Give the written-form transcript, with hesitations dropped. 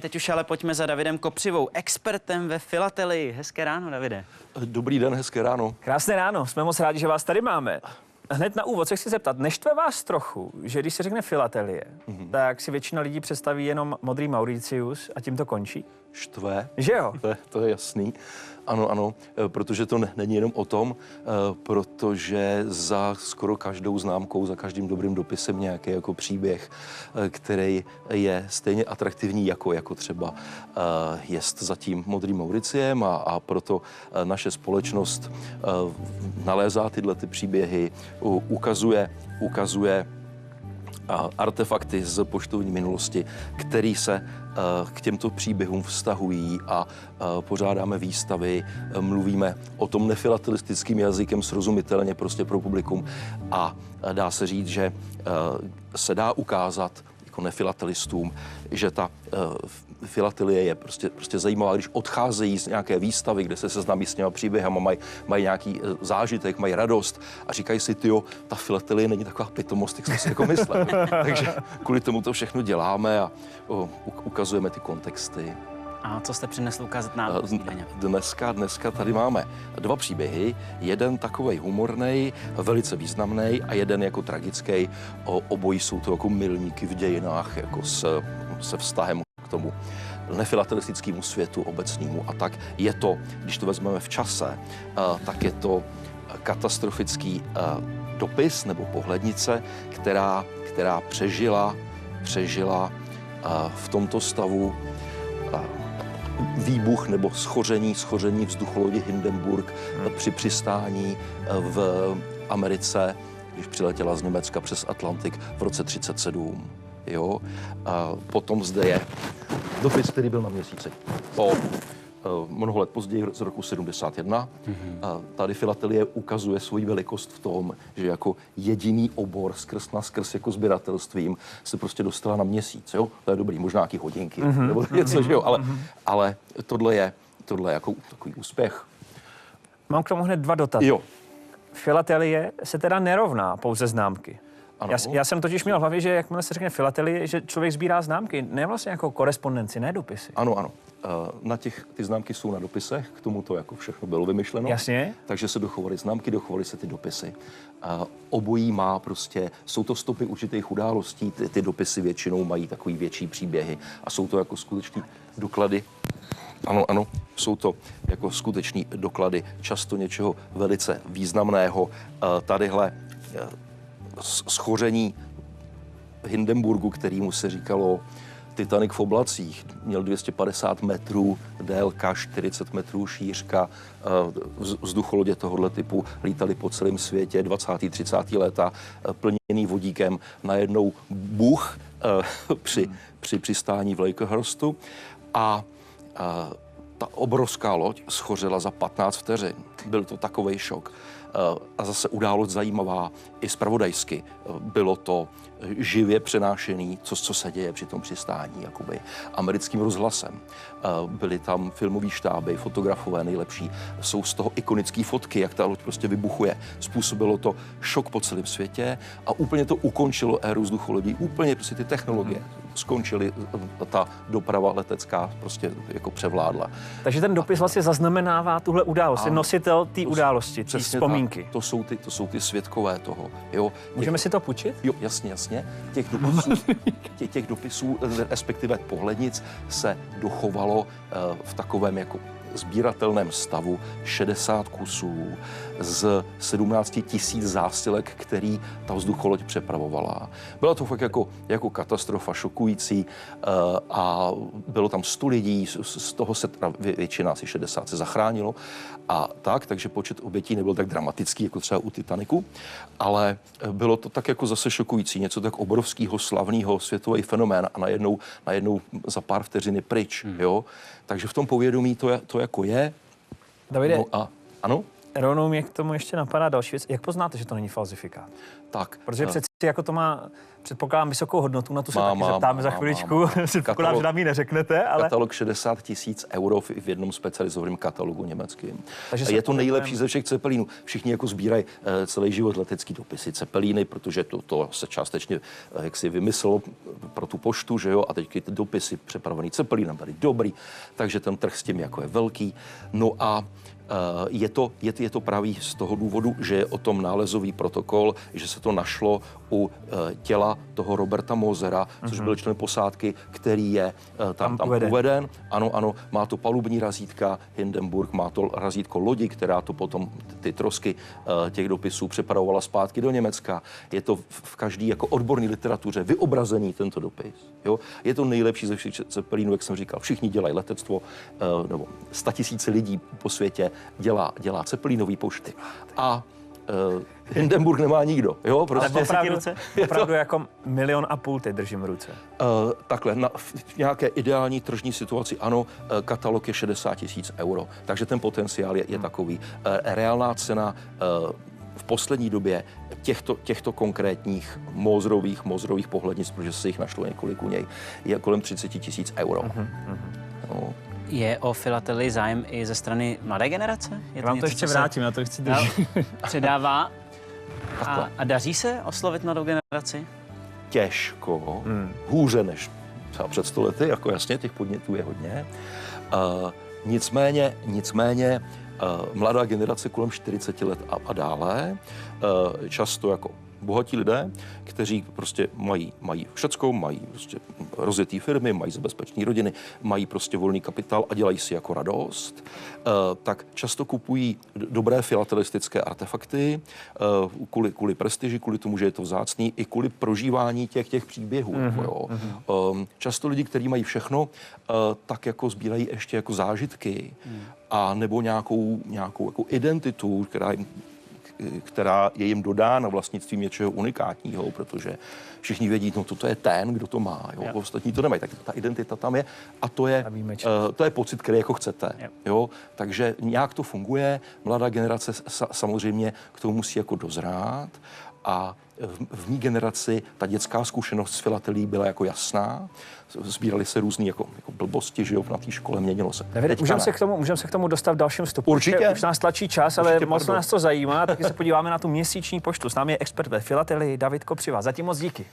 Teď už ale pojďme za Davidem Kopřivou, expertem ve filatelii. Hezké ráno, Davide. Dobrý den, hezké ráno. Krásné ráno, jsme moc rádi, že vás tady máme. Hned na úvod se chci zeptat, neštve vás trochu, že když se řekne filatelie, tak si většina lidí představí jenom modrý Mauricius a tím to končí? Štve? Že jo? To je jasný. Ano, protože to není jenom o tom, protože za skoro každou známkou, za každým dobrým dopisem nějaký jako příběh, který je stejně atraktivní jako třeba jest zatím modrým Mauriciem a proto naše společnost nalézá tyhle ty příběhy, ukazuje artefakty z poštovní minulosti, které se k těmto příběhům vztahují a pořádáme výstavy, mluvíme o tom nefilatelistickým jazykem srozumitelně prostě pro publikum a dá se říct, že se dá ukázat jako nefilatelistům, že ta filatelie je prostě zajímavá, když odcházejí z nějaké výstavy, kde se seznámí s těma příběhama, mají nějaký zážitek, mají radost a říkají si, tyjo, ta filatelie není taková pitomost, jak jsme si jako mysleli. Takže kvůli tomu to všechno děláme a ukazujeme ty kontexty. A co jste přinesl ukázat nám? Dneska tady máme dva příběhy. Jeden takovej humornej, velice významný a jeden jako tragický. Obojí jsou to jako milníky v dějinách, jako se vztahem k tomu nefilatelistickému světu obecnému. A tak je to, když to vezmeme v čase, tak je to katastrofický dopis nebo pohlednice, která přežila v tomto stavu výbuch nebo schoření vzducholodi Hindenburg při přistání v Americe, když přiletěla z Německa přes Atlantik v roce 1937. Jo? A potom zde je dopis, který byl na Měsíci. Po mnoho let později, z roku 1971, tady filatelie ukazuje svoji velikost v tom, že jako jediný obor skrz na skrz jako sběratelstvím se prostě dostala na Měsíc. Jo? To je dobrý, možná nějaký hodinky nebo něco, že jo? Ale tohle je jako takový úspěch. Mám k tomu hned dva dotazy. Jo. Filatelie se teda nerovná pouze známky. Ano. Já jsem totiž měl v hlavě, že jakmile se řekne filatelie, že člověk sbírá známky, ne vlastně jako korespondenci, ne dopisy. Ano. Ty známky jsou na dopisech, k tomu to jako všechno bylo vymyšleno. Jasně. Takže se dochovaly známky, dochovaly se ty dopisy. Obojí má prostě, jsou to stopy určitých událostí, ty dopisy většinou mají takový větší příběhy a jsou to jako skuteční doklady. Ano, jsou to jako skuteční doklady často něčeho velice významného. Tadyhle schoření Hindenburgu, kterému se říkalo Titanic v oblacích, měl 250 metrů délka, 40 metrů šířka. Vzducholodě tohoto typu lítaly po celém světě 20. 30. léta plněný vodíkem. Najednou buch při přistání v Lakehurstu a ta obrovská loď schořela za 15 vteřin. Byl to takovej šok. A zase událost zajímavá i zpravodajsky. Bylo to živě přenášený, co se děje při tom přistání, jakoby americkým rozhlasem. Byly tam filmový štáby, fotografové nejlepší. Jsou z toho ikonické fotky, jak ta loď prostě vybuchuje. Způsobilo to šok po celém světě a úplně to ukončilo éru vzducholodí. Úplně prostě ty technologie skončily, ta doprava letecká prostě jako převládla. Takže ten dopis vlastně zaznamenává tuhle událost, je nositel té události, té vzpomínky. To jsou ty svědkové toho. Jo. Můžeme si to půjčit? Jo, jasně. Těch dopisů, respektive pohlednic, se dochovalo v takovém jako sbíratelném stavu 60 kusů z 17 000 zásilek, který ta vzducholoď přepravovala. Byla to fakt jako katastrofa, šokující a bylo tam 100 lidí, z toho se většina, asi 60, se zachránilo a takže počet obětí nebyl tak dramatický, jako třeba u Titaniku, ale bylo to tak jako zase šokující, něco tak obrovského, slavného, světový fenomén a najednou za pár vteřin je pryč, jo. Takže v tom povědomí to jako je. Davide, ano? rovnou mě k tomu ještě napadá další věc. Jak poznáte, že to není falzifikát? Tak. Protože přeci jako to má, předpokládám, vysokou hodnotu, na tu se taky zeptáme za chviličku. Předpokládám, že nám ji neřeknete, ale... Katalog 60 000 euro v jednom specializovaném katalogu německým. Takže je to nejlepší ze všech cepelínů. Všichni jako sbírají celý život letecký dopisy cepelíny, protože to se částečně jaksi vymyslelo pro tu poštu, že jo, a teď ty dopisy přepravený cepelínem byly dobrý, takže ten trh s tím jako je velký. No a je to právě z toho důvodu, že je o tom nálezový protokol, že se to našlo u těla toho Roberta Mosera, což byl člen posádky, který je tam uveden. Ano, má to palubní razítka Hindenburg, má to razítko lodi, která to potom ty trosky těch dopisů přepravovala zpátky do Německa. Je to v každý jako odborné literatuře vyobrazený tento dopis. Jo? Je to nejlepší ze všech cepelínů, jak jsem říkal. Všichni dělají letectvo, nebo 100 000 lidí po světě dělá cepelínové pošty. A Hindenburg nemá nikdo, jo? Prostě opravdu jako 1,5 milionu teď držím v ruce. Takhle, v nějaké ideální tržní situaci, ano, katalog je 60 000 euro, takže ten potenciál je takový. Reálná cena v poslední době těchto konkrétních Moserových pohlednic, protože se jich našlo několik u něj, je kolem 30 000 euro. No. Je o filatelii zájem i ze strany mladé generace? Je Vám to ještě vrátím, já to chci držet. Předává. A daří se oslovit mladou generaci? Těžko, hůře než třeba před 100 lety, jako jasně, těch podnětů je hodně. Nicméně mladá generace kolem 40 let a dále, často jako bohatí lidé, kteří prostě mají všecko, mají prostě rozjetý firmy, mají zabezpečené rodiny, mají prostě volný kapitál a dělají si jako radost, tak často kupují dobré filatelistické artefakty kvůli prestiži, kvůli tomu, že je to vzácný, i kvůli prožívání těch příběhů. Často lidi, kteří mají všechno, tak jako sbírají ještě jako zážitky a nebo nějakou jako identitu, která je jim dodána vlastnictvím něčeho unikátního, protože všichni vědí, no to je ten, kdo to má, jo? Ostatní to nemají, tak ta identita tam je a to je pocit, který jako chcete. Jo? Takže nějak to funguje, mladá generace samozřejmě k tomu musí jako dozrát a v mý generaci ta dětská zkušenost s filatelií byla jako jasná. Sbírali se různý jako blbosti, že jo, na té škole, měnilo se. Můžeme se k tomu dostat v dalším vstupu. Určitě. Už nás tlačí čas, ale moc nás to zajímá, taky se podíváme na tu měsíční poštu. S námi je expert ve filatelii David Kopřiva. Zatím moc díky.